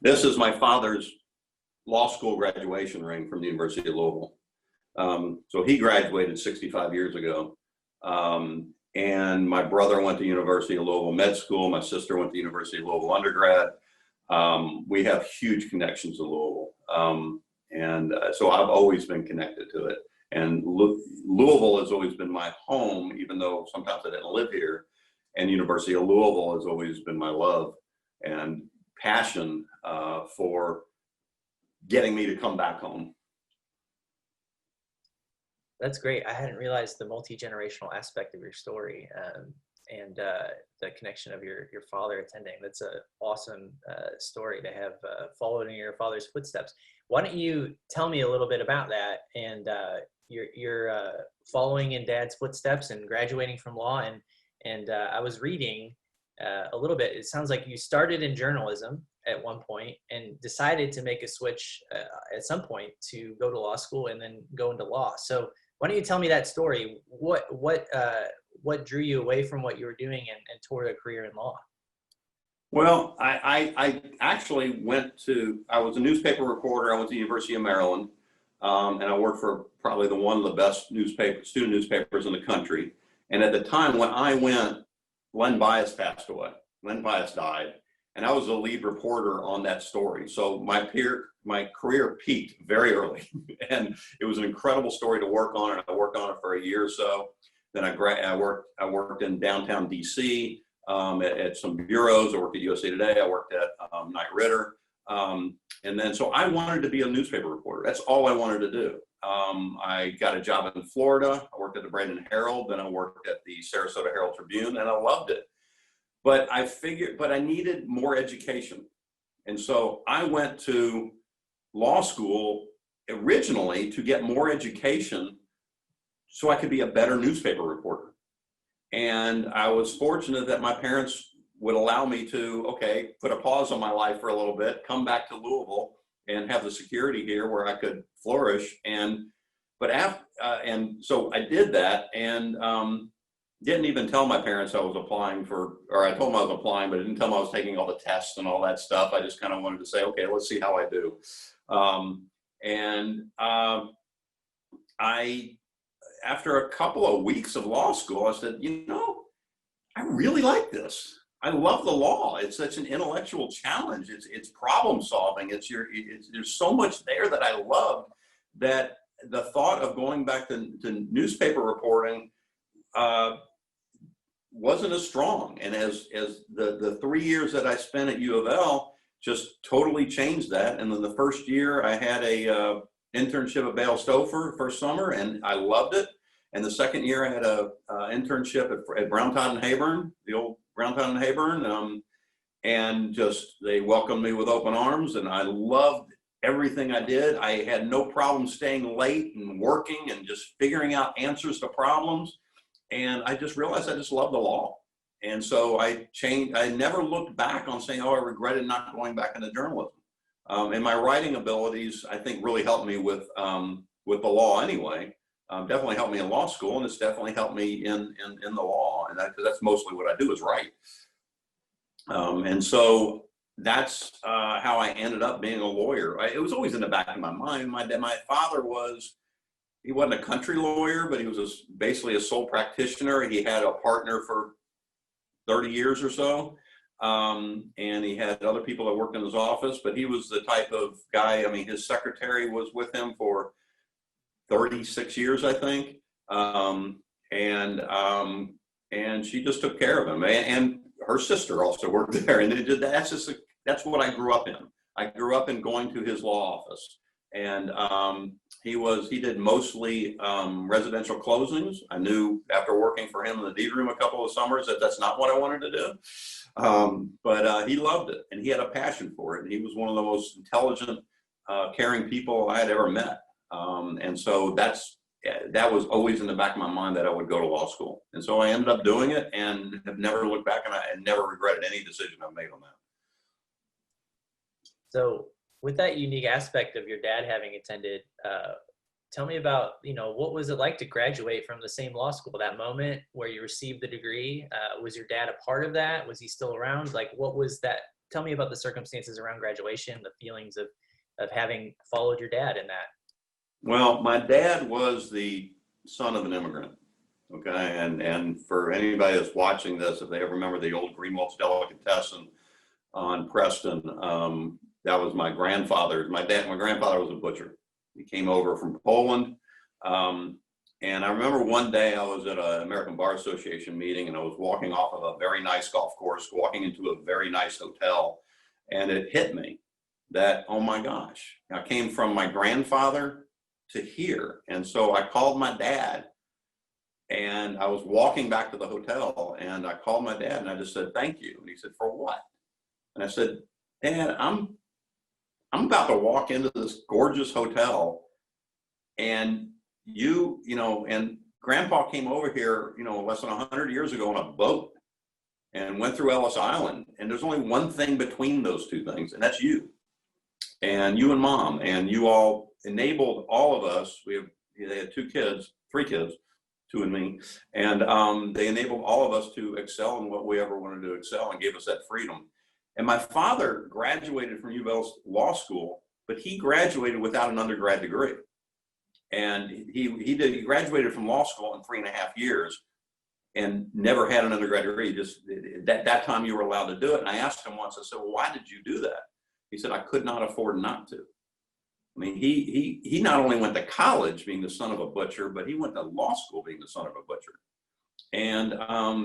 This is my father's law school graduation ring from the University of Louisville. So he graduated 65 years ago. And my brother went to University of Louisville med school. My sister went to University of Louisville undergrad. We have huge connections to Louisville. So I've always been connected to it. And Louisville has always been my home, even though sometimes I didn't live here. And University of Louisville has always been my love and passion for getting me to come back home. That's great. I hadn't realized the multi-generational aspect of your story and the connection of your father attending. That's an awesome story to have followed in your father's footsteps. Why don't you tell me a little bit about that and your following in Dad's footsteps and graduating from law. And I was reading a little bit. It sounds like you started in journalism at one point and decided to make a switch at some point to go to law school and then go into law. So why don't you tell me that story? What drew you away from what you were doing and toward a career in law? Well, I actually I was a newspaper reporter. I went to the University of Maryland, and I worked for probably one of the best student newspapers in the country. And at the time when I went, Len Bias passed away. Len Bias died, and I was the lead reporter on that story. So my career peaked very early, and it was an incredible story to work on, and I worked on it for a year or so. Then I worked in downtown DC at some bureaus. I worked at USA Today. I worked at Knight Ridder, and then so I wanted to be a newspaper reporter. That's all I wanted to do. I got a job in Florida. I worked at the Bradenton Herald. Then I worked at the Sarasota Herald Tribune, and I loved it. But I needed more education. And so I went to law school originally to get more education so I could be a better newspaper reporter. And I was fortunate that my parents would allow me to, put a pause on my life for a little bit, come back to Louisville and have the security here where I could flourish. And so I did that, and didn't even tell my parents I was applying or I told them I was applying, but I didn't tell them I was taking all the tests and all that stuff. I just kind of wanted to say, okay, let's see how I do. After a couple of weeks of law school, I said, I really like this. I love the law. It's such an intellectual challenge. It's problem solving. There's so much there that I loved, that the thought of going back to newspaper reporting wasn't as strong. And as the 3 years that I spent at U of L just totally changed that. And then the first year I had a internship at Bale Stouffer first summer, and I loved it. And the second year I had a internship at Brown Todd and Hayburn, the old Brown Todd and Hayburn, and they welcomed me with open arms, and I loved everything I did. I had no problem staying late and working and just figuring out answers to problems. And I just realized I just loved the law. And so I changed. I never looked back on saying, I regretted not going back into journalism. And my writing abilities, I think, really helped me with the law anyway. Definitely helped me in law school, and it's definitely helped me in the law. And because that's mostly what I do is write. And so that's how I ended up being a lawyer. It was always in the back of my mind. My father he wasn't a country lawyer, but he was basically a sole practitioner. He had a partner for 30 years or so. And he had other people that worked in his office, but he was the type of guy, his secretary was with him for 36 years, I think. And she just took care of him. And her sister also worked there. And that's what I grew up in. I grew up in going to his law office. And he did mostly residential closings. I knew after working for him in the deed room a couple of summers that that's not what I wanted to do. But he loved it, and he had a passion for it. And he was one of the most intelligent, caring people I had ever met. And so that was always in the back of my mind that I would go to law school. And so I ended up doing it and have never looked back, and I never regretted any decision I've made on that. So with that unique aspect of your dad having attended, tell me about, what was it like to graduate from the same law school, that moment where you received the degree? Was your dad a part of that? Was he still around? Like, what was that tell me about the circumstances around graduation, the feelings of having followed your dad in that. Well, my dad was the son of an immigrant. Okay, and for anybody that's watching this, if they ever remember the old Greenwald's Delicatessen on Preston, that was my grandfather. My grandfather was a butcher. He came over from Poland. And I remember one day I was at an American Bar Association meeting, and I was walking off of a very nice golf course, walking into a very nice hotel, and it hit me that, oh my gosh, I came from my grandfather to here. And so I called my dad, and I was walking back to the hotel, and I called my dad, and I just said, thank you. And he said, for what? And I said, Dad, I'm about to walk into this gorgeous hotel, and you know, and Grandpa came over here, you know, less than 100 years ago on a boat and went through Ellis Island. And there's only one thing between those two things, and that's you. And you and Mom, and you all enabled all of us. They had three kids, 2 and me. And they enabled all of us to excel in what we ever wanted to excel and gave us that freedom. And my father graduated from U of L's law school, but he graduated without an undergrad degree. And he graduated from law school in 3.5 years and never had an undergrad degree. Just that time you were allowed to do it. And I asked him once, I said, well, why did you do that? He said, I could not afford not to. I mean, he not only went to college being the son of a butcher, but he went to law school being the son of a butcher. And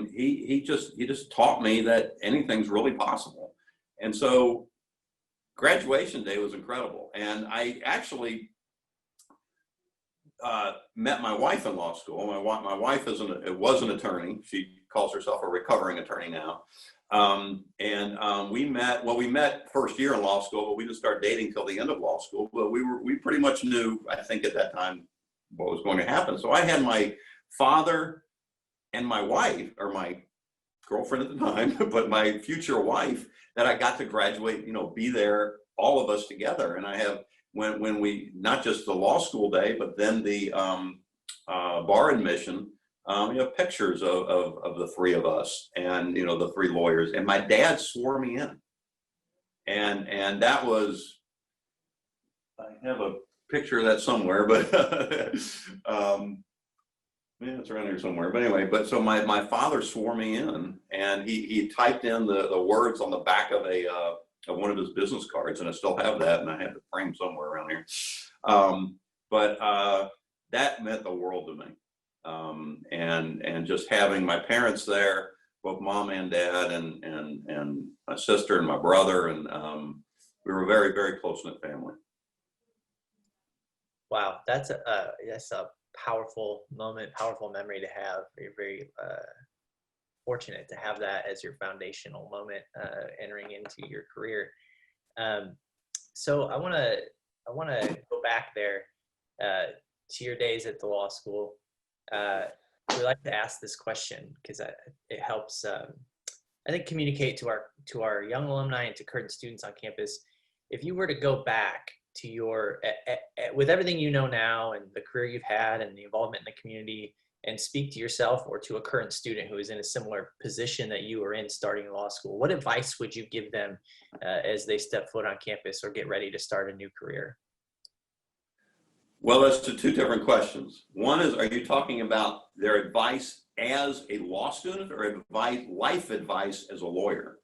he just taught me that anything's really possible. And so graduation day was incredible. And I actually met my wife in law school. My wife was an attorney. She calls herself a recovering attorney now. We met first year in law school, but we didn't start dating till the end of law school. But we pretty much knew, I think at that time, what was going to happen. So I had my father and my wife, or my girlfriend at the time, but my future wife, that I got to graduate, you know, be there, all of us together. And I have, when we, not just the law school day, but then the bar admission, you have pictures of the three of us, and, you know, the 3 lawyers, and my dad swore me in. And that was, I have a picture of that somewhere, but yeah, it's around here somewhere. But anyway, so my father swore me in, and he typed in the words on the back of one of his business cards, and I still have that, and I have the frame somewhere around here. But that meant the world to me. And just having my parents there, both Mom and Dad, and my sister and my brother, and we were a very, very close-knit family. Wow, that's a powerful moment, powerful memory to have. You're very fortunate to have that as your foundational moment entering into your career. So I want to go back there to your days at the law school. We like to ask this question because it helps, I think, communicate to our young alumni and to current students on campus. If you were to go back to your, with everything you know now and the career you've had and the involvement in the community, and speak to yourself or to a current student who is in a similar position that you were in starting law school, what advice would you give them as they step foot on campus or get ready to start a new career? Well, that's 2 different questions. One is, are you talking about their advice as a law student, or life advice as a lawyer?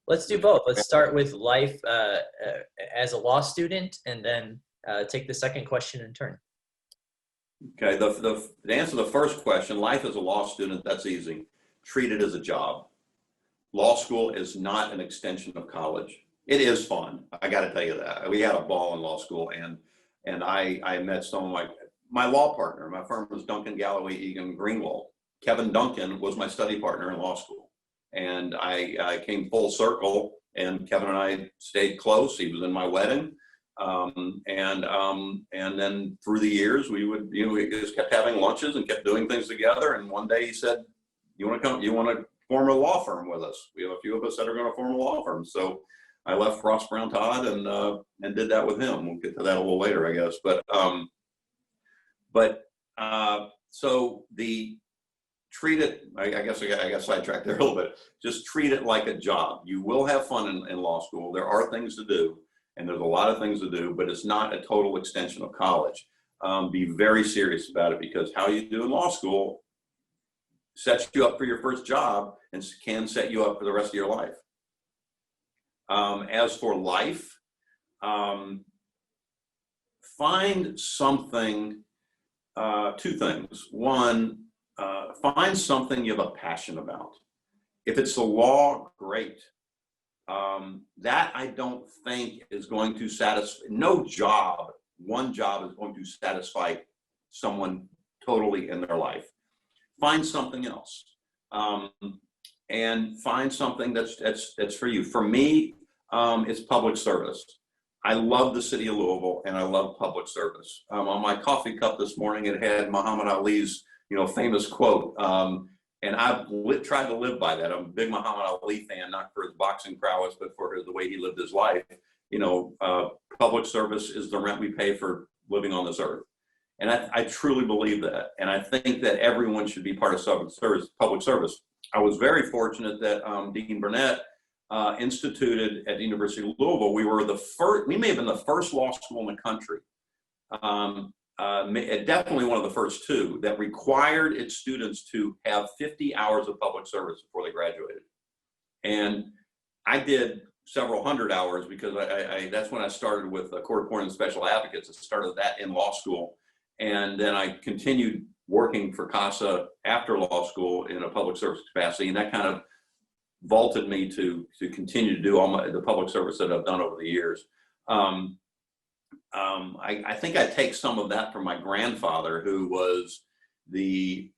Let's do both. Let's start with life as a law student, and then take the second question in turn. Okay, to answer the first question, life as a law student, that's easy. Treat it as a job. Law school is not an extension of college. It is fun. I got to tell you that. We had a ball in law school, and I met some of my law partner. My firm was Duncan Galloway Egan Greenwald. Kevin Duncan was my study partner in law school. And I came full circle, and Kevin and I stayed close. He was in my wedding. And then through the years, we just kept having lunches and kept doing things together. And one day he said, you want to form a law firm with us? We have a few of us that are going to form a law firm. So I left Ross Brown Todd and did that with him. We'll get to that a little later, I guess. So the treat it, I guess I got sidetracked there a little bit. Just treat it like a job. You will have fun in law school. There are things to do, and there's a lot of things to do, but it's not a total extension of college. Be very serious about it, because how you do in law school sets you up for your first job and can set you up for the rest of your life. As for life, find something, two things. One, find something you have a passion about. If it's the law, great. That I don't think is going to satisfy, no job, one job is going to satisfy someone totally in their life. Find something else. And find something that's for you. For me, it's public service. I love the city of Louisville, and I love public service. On my coffee cup this morning, it had Muhammad Ali's, famous quote. And I've tried to live by that. I'm a big Muhammad Ali fan, not for his boxing prowess, but for the way he lived his life. Public service is the rent we pay for living on this earth. And I truly believe that. And I think that everyone should be part of public service. I was very fortunate that Dean Burnett instituted at the University of Louisville. We may have been the first law school in the country, definitely one of the first two, that required its students to have 50 hours of public service before they graduated. And I did several hundred hours, because that's when I started with court-appointed special advocates. I started that in law school. And then I continued working for CASA after law school in a public service capacity. And that kind of vaulted me to continue to do the public service that I've done over the years. I think I take some of that from my grandfather, who was the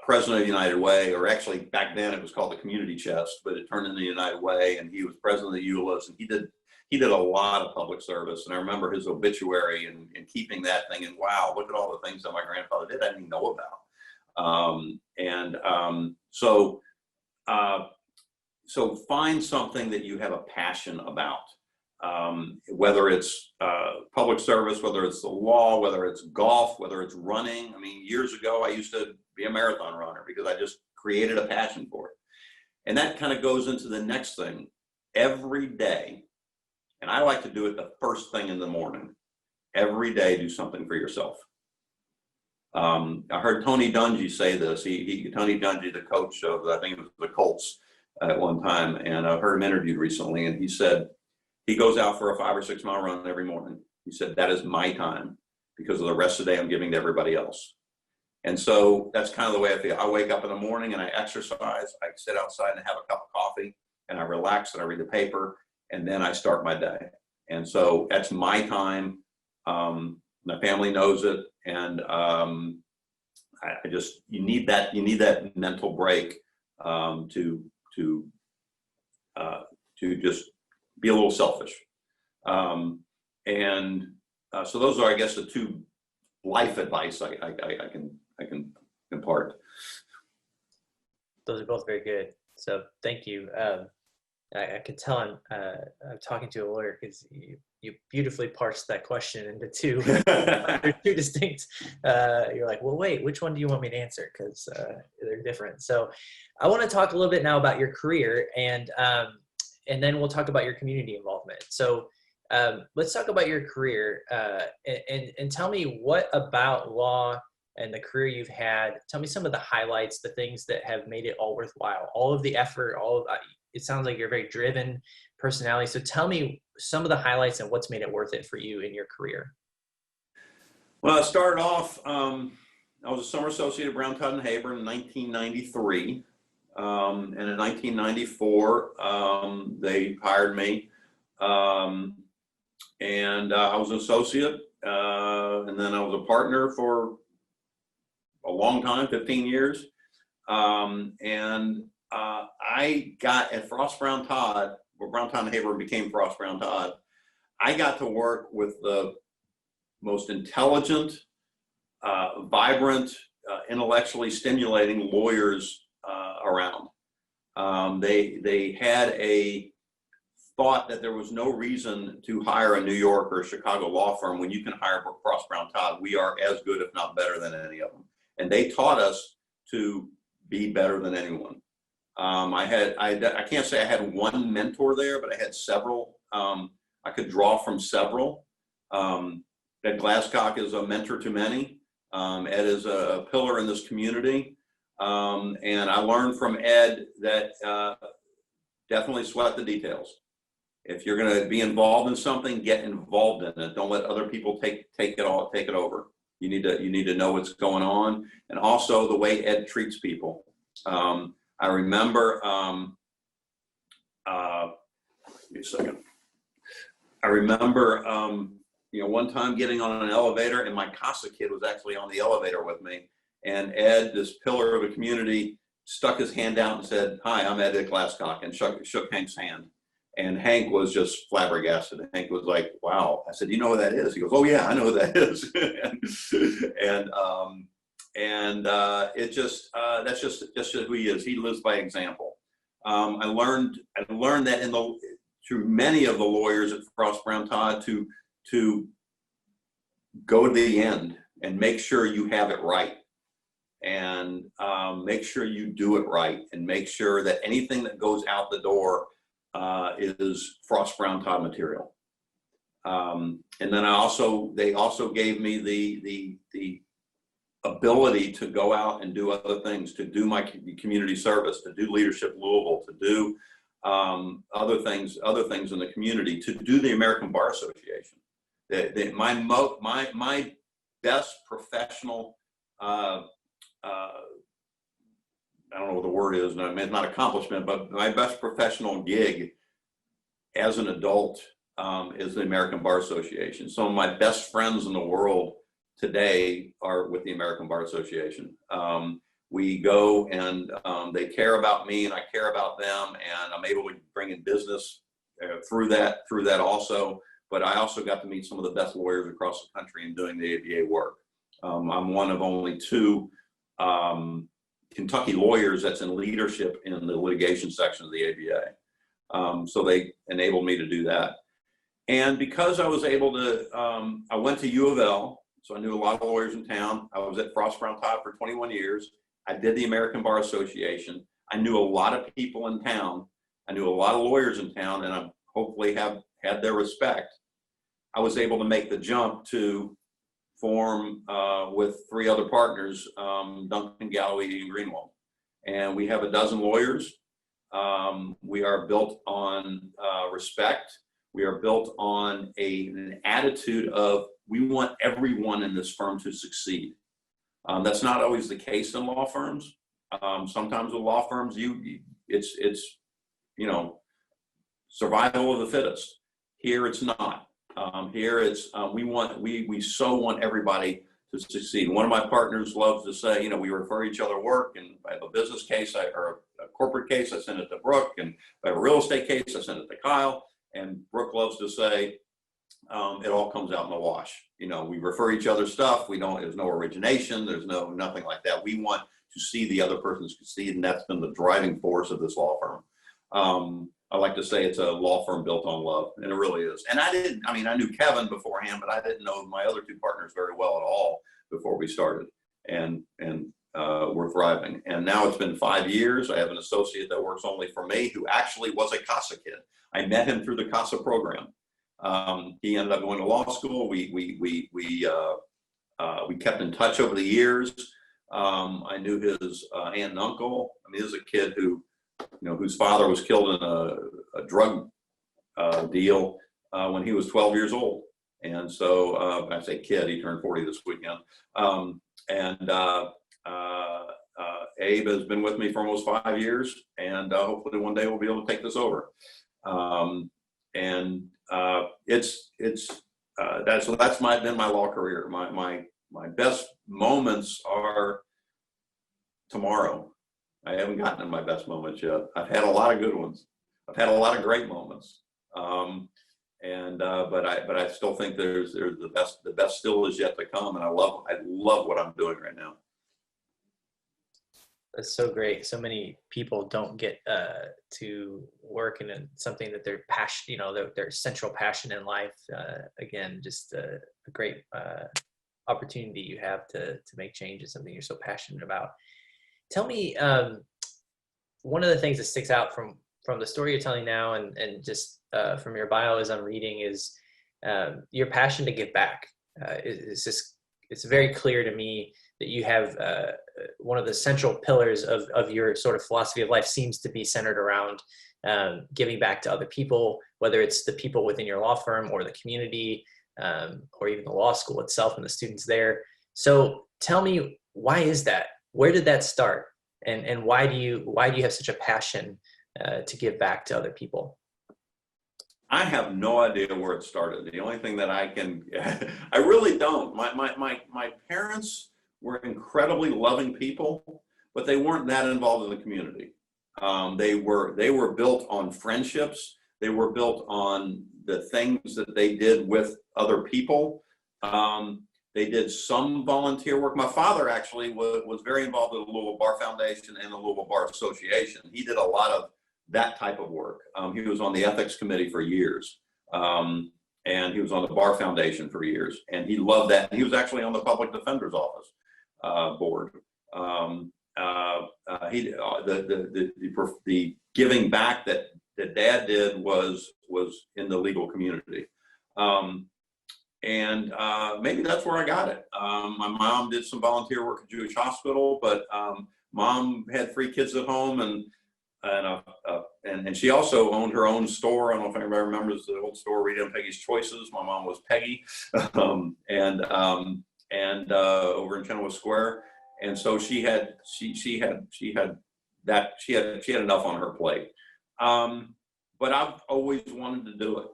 president of the United Way, or actually back then it was called the Community Chest, but it turned into the United Way, and he was president of the EULAs, and he did a lot of public service. And I remember his obituary and keeping that thing, and wow, look at all the things that my grandfather did I didn't even know about. So find something that you have a passion about, whether it's public service, whether it's the law, whether it's golf, whether it's running. I mean, years ago, I used to be a marathon runner because I just created a passion for it. And that kind of goes into the next thing. Every day, and I like to do it the first thing in the morning, every day do something for yourself. I heard Tony Dungy say this. Tony Dungy, the coach of, I think it was the Colts at one time, and I heard him interviewed recently, and he said he goes out for a 5 or 6 mile run every morning. He said, that is my time, because of the rest of the day I'm giving to everybody else. And so that's kind of the way I feel. I wake up in the morning and I exercise. I sit outside and have a cup of coffee, and I relax and I read the paper, and then I start my day. And so that's my time. My family knows it, and you need that mental break to just be a little selfish. So those are, I guess, the two life advice I can impart. Those are both very good. So thank you. I could tell I'm talking to a lawyer, because you beautifully parsed that question into two. They're two distinct. You're like, well, wait, which one do you want me to answer? Because they're different. So I want to talk a little bit now about your career, and then we'll talk about your community involvement. So let's talk about your career, and tell me what about law and the career you've had. Tell me some of the highlights, the things that have made it all worthwhile, all of the effort, it sounds like you're a very driven personality. So tell me some of the highlights and what's made it worth it for you in your career. Well, I started off, I was a summer associate at Brown, Todd & Haber in 1993. And in 1994, they hired me. And I was an associate, and then I was a partner for a long time, 15 years. I got at Frost Brown Todd, where Brown Todd & Haber became Frost Brown Todd, I got to work with the most intelligent, vibrant, intellectually stimulating lawyers around. They had a thought that there was no reason to hire a New York or Chicago law firm when you can hire Frost Brown Todd. We are as good, if not better, than any of them. And they taught us to be better than anyone. I can't say I had one mentor there, but I had several. I could draw from several. Ed Glasscock is a mentor to many. Ed is a pillar in this community. And I learned from Ed that definitely sweat the details. If you're going to be involved in something, get involved in it. Don't let other people take it over. You need to know what's going on, and also the way Ed treats people. I remember, give me a second. I remember, one time getting on an elevator, and my CASA kid was actually on the elevator with me. And Ed, this pillar of the community, stuck his hand out and said, "Hi, I'm Ed Glasscock," and shook Hank's hand. And Hank was just flabbergasted. Hank was like, "Wow." I said, "You know who that is?" He goes, "Oh yeah, I know who that is." That's just who he is. He lives by example. I learned that through many of the lawyers at Frost Brown Todd to go to the end and make sure you have it right, and make sure you do it right, and make sure that anything that goes out the door is Frost Brown Todd material. And then they also gave me the ability to go out and do other things, to do my community service, to do Leadership Louisville, to do other things in the community, to do the American Bar Association. My best professional, I don't know what the word is, it's not accomplishment, but my best professional gig as an adult is the American Bar Association. Some of my best friends in the world today are with the American Bar Association. We go and they care about me, and I care about them, and I'm able to bring in business through that also. But I also got to meet some of the best lawyers across the country in doing the ABA work. I'm one of only two Kentucky lawyers that's in leadership in the litigation section of the ABA. So they enabled me to do that. And because I was able to, I went to U of L, so I knew a lot of lawyers in town. I was at Frost Brown Todd for 21 years. I did the American Bar Association. I knew a lot of people in town. I knew a lot of lawyers in town, and I hopefully have had their respect. I was able to make the jump to form with 3 other partners, Duncan, Galloway, and Greenwald. And we have a dozen lawyers. We are built on respect. We are built on an attitude of, we want everyone in this firm to succeed. That's not always the case in law firms. Sometimes with law firms, it's survival of the fittest. Here it's not. Here it's we so want everybody to succeed. One of my partners loves to say, we refer each other work, and if I have a business case or a corporate case, I send it to Brooke, and if I have a real estate case, I send it to Kyle. And Brooke loves to say, it all comes out in the wash. We refer each other stuff. There's no origination. There's nothing like that. We want to see the other person succeed, and that's been the driving force of this law firm. I like to say it's a law firm built on love, and it really is. And I knew Kevin beforehand, but I didn't know my other 2 partners very well at all before we started, and we're thriving. And now it's been 5 years. I have an associate that works only for me, who actually was a CASA kid. I met him through the CASA program. He ended up going to law school. We kept in touch over the years. I knew his aunt and uncle. This is a kid whose father was killed in a drug deal when he was 12 years old. And so I say kid, he turned 40 this weekend. Abe has been with me for almost 5 years, and hopefully one day we'll be able to take this over. That's been my law career. My best moments are tomorrow. I haven't gotten to my best moments yet. I've had a lot of good ones. I've had a lot of great moments. But I still think there's the best still is yet to come. And I love what I'm doing right now. That's so great. So many people don't get to work in something that they're passionate, their central passion in life. Again, just a great opportunity you have to make change in something you're so passionate about. Tell me, one of the things that sticks out from the story you're telling now, and just from your bio as I'm reading, is your passion to give back. It's very clear to me that you have one of the central pillars of your sort of philosophy of life seems to be centered around giving back to other people, whether it's the people within your law firm or the community, or even the law school itself and the students there. So tell me, why is that? Where did that start? And why do you have such a passion to give back to other people? I have no idea where it started. The only thing that I can, I really don't. My parents were incredibly loving people, but they weren't that involved in the community. They were built on friendships. They were built on the things that they did with other people. They did some volunteer work. My father actually was very involved with the Louisville Bar Foundation and the Louisville Bar Association. He did a lot of that type of work. He was on the ethics committee for years. And he was on the Bar Foundation for years. And he loved that. He was actually on the Public Defender's Office board. The giving back that Dad did was in the legal community. Maybe that's where I got it. My mom did some volunteer work at Jewish Hospital, but Mom had 3 kids at home, and she also owned her own store. I don't know if anybody remembers the old store, Rita and Peggy's Choices. My mom was Peggy, over in Chenoweth Square. And so she had enough on her plate. But I've always wanted to do it.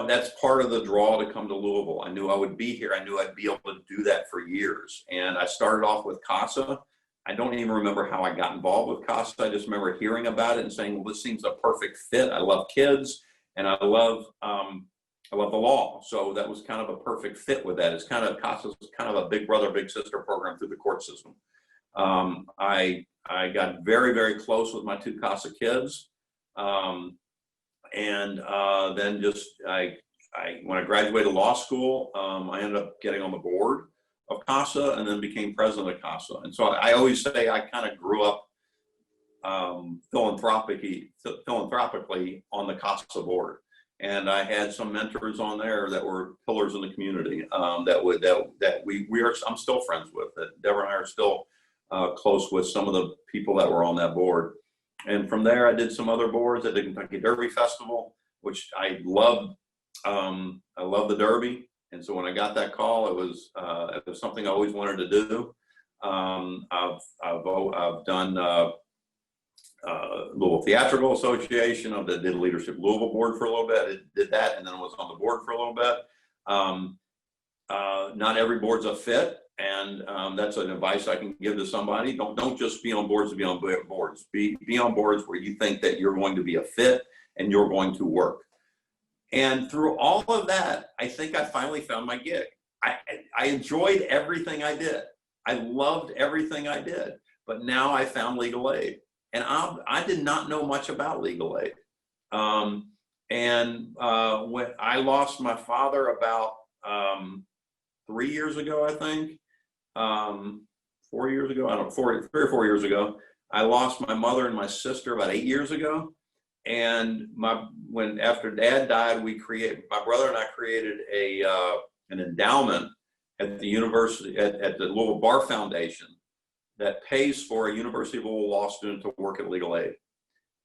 That's part of the draw to come to Louisville. I knew I would be here. I knew I'd be able to do that for years. And I started off with CASA. I don't even remember how I got involved with CASA. I just remember hearing about it and saying, well, this seems a perfect fit. I love kids and I love the law. So that was kind of a perfect fit with that. It's kind of, CASA's kind of a big brother, big sister program through the court system. I got very, very close with my 2 CASA kids. Then just, when I graduated law school, I ended up getting on the board of CASA and then became president of CASA. And so I always say I kind of grew up philanthropically on the CASA board. And I had some mentors on there that were pillars in the community I'm still friends with. That Deborah and I are still close with some of the people that were on that board. And from there, I did some other boards at the Kentucky Derby Festival, which I loved. I love the Derby. And so when I got that call, it was something I always wanted to do. I've done Louisville Theatrical Association. I did Leadership Louisville board for a little bit. I did that and then was on the board for a little bit. Not every board's a fit. And that's an advice I can give to somebody. Don't just be on boards to be on boards. Be on boards where you think that you're going to be a fit and you're going to work. And through all of that, I think I finally found my gig. I enjoyed everything I did. I loved everything I did. But now I found legal aid. And I did not know much about legal aid. When I lost my father about 3 years ago, I think, 4 years ago, 3 or 4 years ago, I lost my mother and my sister about 8 years ago. And after Dad died, my brother and I created an endowment at the university, at the Louisville Bar Foundation, that pays for a University of Louisville law student to work at legal aid.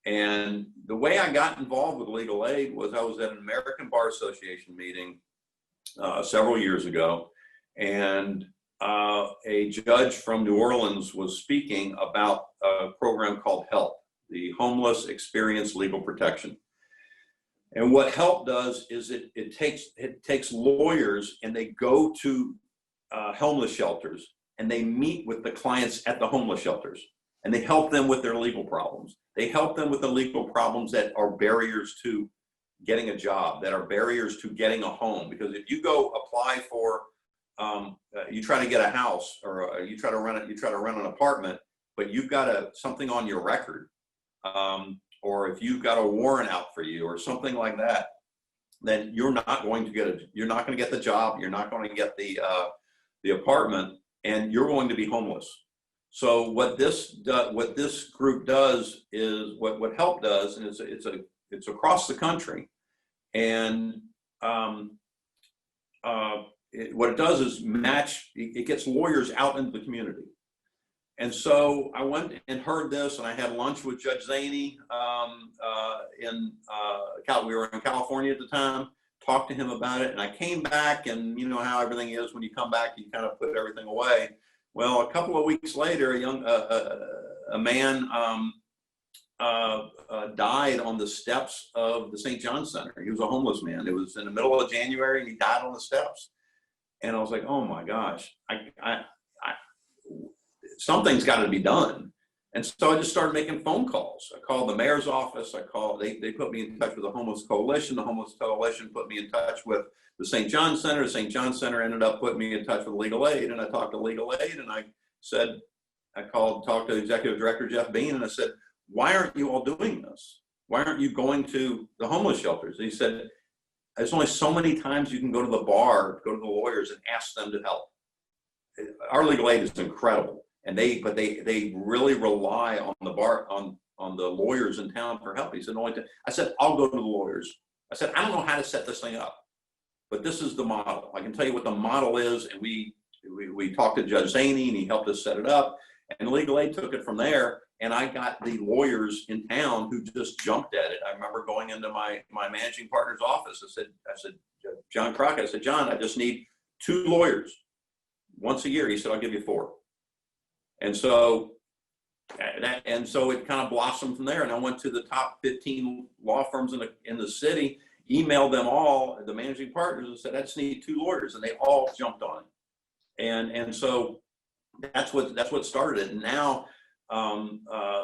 And the way I got involved with legal aid was I was at an American Bar Association meeting several years ago, and a judge from New Orleans was speaking about a program called HELP, the Homeless Experience Legal Protection. And what HELP does is it takes lawyers and they go to homeless shelters and they meet with the clients at the homeless shelters and they help them with their legal problems. They help them with the legal problems that are barriers to getting a job, that are barriers to getting a home. Because if you go apply for, you try to get a house or you try to rent an apartment, but you've got something on your record, or if you've got a warrant out for you or something like that, then you're not going to get the job, you're not going to get the apartment, and you're going to be homeless. So what this group does is what help does, and it's across the country, and what it does is match. It gets lawyers out into the community. And so I went and heard this, and I had lunch with Judge Zaney we were in California at the time, talked to him about it, and I came back, and you know how everything is when you come back, you kind of put everything away. Well, a couple of weeks later, a man died on the steps of the St. John Center. He was a homeless man. It was in the middle of January, and he died on the steps. And I was like, oh my gosh, something's got to be done. And so I just started making phone calls. I called the mayor's office. They put me in touch with the Homeless Coalition. The Homeless Coalition put me in touch with the St. John Center. The St. John Center ended up putting me in touch with Legal Aid. And I talked to Legal Aid, and talked to Executive Director Jeff Bean, and I said, why aren't you all doing this? Why aren't you going to the homeless shelters? And he said, there's only so many times you can go to the bar, go to the lawyers and ask them to help. Our Legal Aid is incredible. And they really rely on the lawyers in town for help. He said, I said, I'll go to the lawyers. I said, I don't know how to set this thing up, but this is the model. I can tell you what the model is. And we talked to Judge Zaney, and he helped us set it up. And Legal Aid took it from there. And I got the lawyers in town who just jumped at it. I remember going into my managing partner's office. I said, John Crockett, I said, John, I just need 2 lawyers once a year. He said, I'll give you 4. And so it kind of blossomed from there. And I went to the top 15 law firms in the city, emailed them all, the managing partners, and said, I just need 2 lawyers. And they all jumped on it. And so that's what started it. And now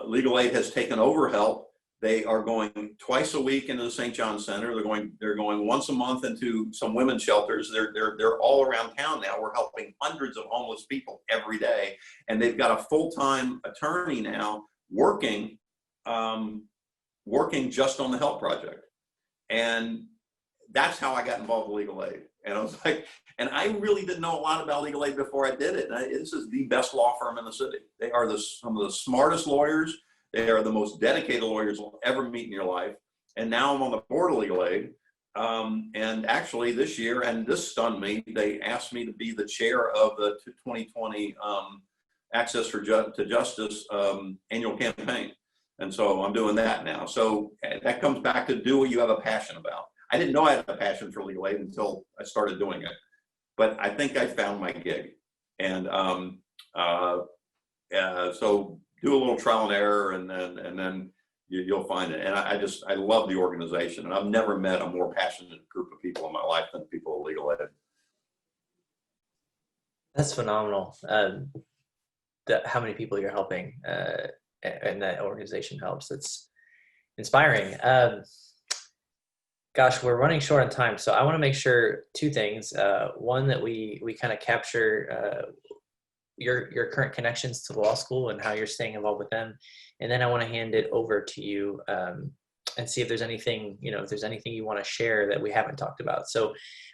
Legal Aid has taken over help. They are going twice a week into the St. John Center. They're going once a month into some women's shelters. They're all around town now. We're helping hundreds of homeless people every day, and they've got a full-time attorney now working just on the help project. And that's how I got involved with Legal Aid. And I was like, and I really didn't know a lot about Legal Aid before I did it. This is the best law firm in the city. They are some of the smartest lawyers. They are the most dedicated lawyers you'll ever meet in your life. And now I'm on the board of Legal Aid. And actually this year, and this stunned me, they asked me to be the chair of the 2020 Access to Justice annual campaign. And so I'm doing that now. So that comes back to do what you have a passion about. I didn't know I had a passion for Legal Aid until I started doing it. But I think I found my gig. And so do a little trial and error, and then you'll find it. And I love the organization, and I've never met a more passionate group of people in my life than people at Legal Aid. That's phenomenal. How many people you're helping, and that organization helps. It's inspiring. Gosh, we're running short on time, so I want to make sure 2 things. One, that we kind of capture your current connections to the law school and how you're staying involved with them. And then I want to hand it over to you and see if there's anything, you want to share that we haven't talked about. So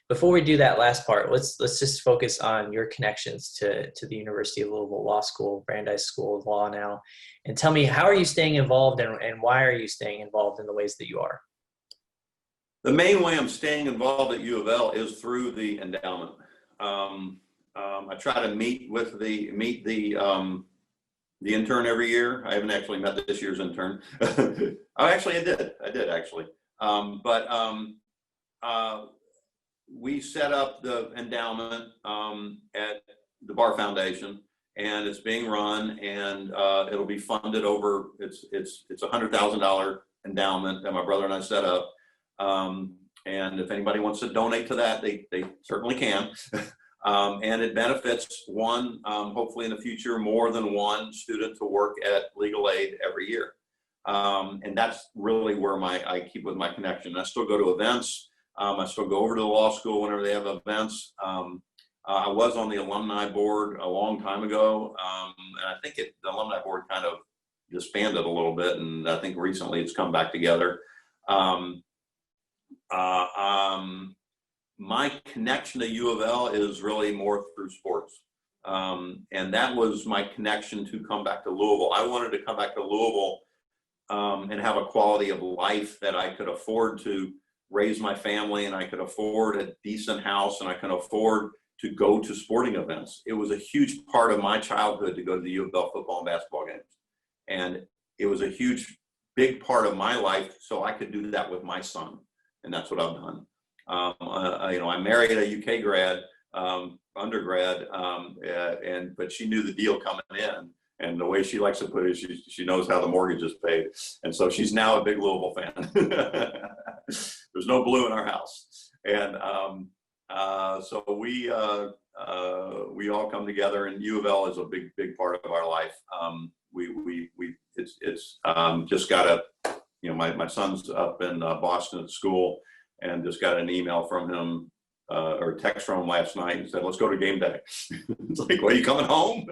before we do that last part, let's just focus on your connections to the University of Louisville Law School, Brandeis School of Law now. And tell me, how are you staying involved, and why are you staying involved in the ways that you are? The main way I'm staying involved at U of L is through the endowment. I try to meet the intern every year. I haven't actually met this year's intern. I did actually. We set up the endowment at the Bart Foundation, and it's being run, and it'll be funded over. It's $100,000 endowment that my brother and I set up. And if anybody wants to donate to that, they certainly can. And it benefits hopefully in the future, more than one student to work at Legal Aid every year. And that's really where I keep with my connection. I still go to events. I still go over to the law school whenever they have events. I was on the alumni board a long time ago. And I think the alumni board kind of disbanded a little bit. And I think recently it's come back together. My connection to U of L is really more through sports. And that was my connection to come back to Louisville. I wanted to come back to Louisville and have a quality of life that I could afford to raise my family, and I could afford a decent house, and I could afford to go to sporting events. It was a huge part of my childhood to go to the U of L football and basketball games. And it was a huge, big part of my life, so I could do that with my son. And that's what I've done. I married a UK grad, undergrad, but she knew the deal coming in. And the way she likes to put it, she knows how the mortgage is paid. And so she's now a big Louisville fan. There's no blue in our house. And so we all come together, and U of L is a big part of our life. It's just got my son's up in Boston at school, and just got an email from him or text from him last night and said, let's go to game day. It's like, well, are you coming home?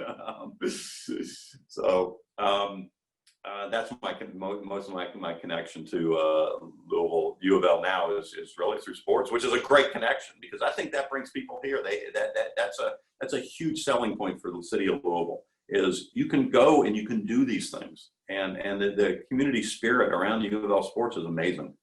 That's most of my connection to Louisville. U of L now is really through sports, which is a great connection, because I think that brings people here. That's a huge selling point for the city of Louisville, is you can go and you can do these things, and the community spirit around U of L sports is amazing.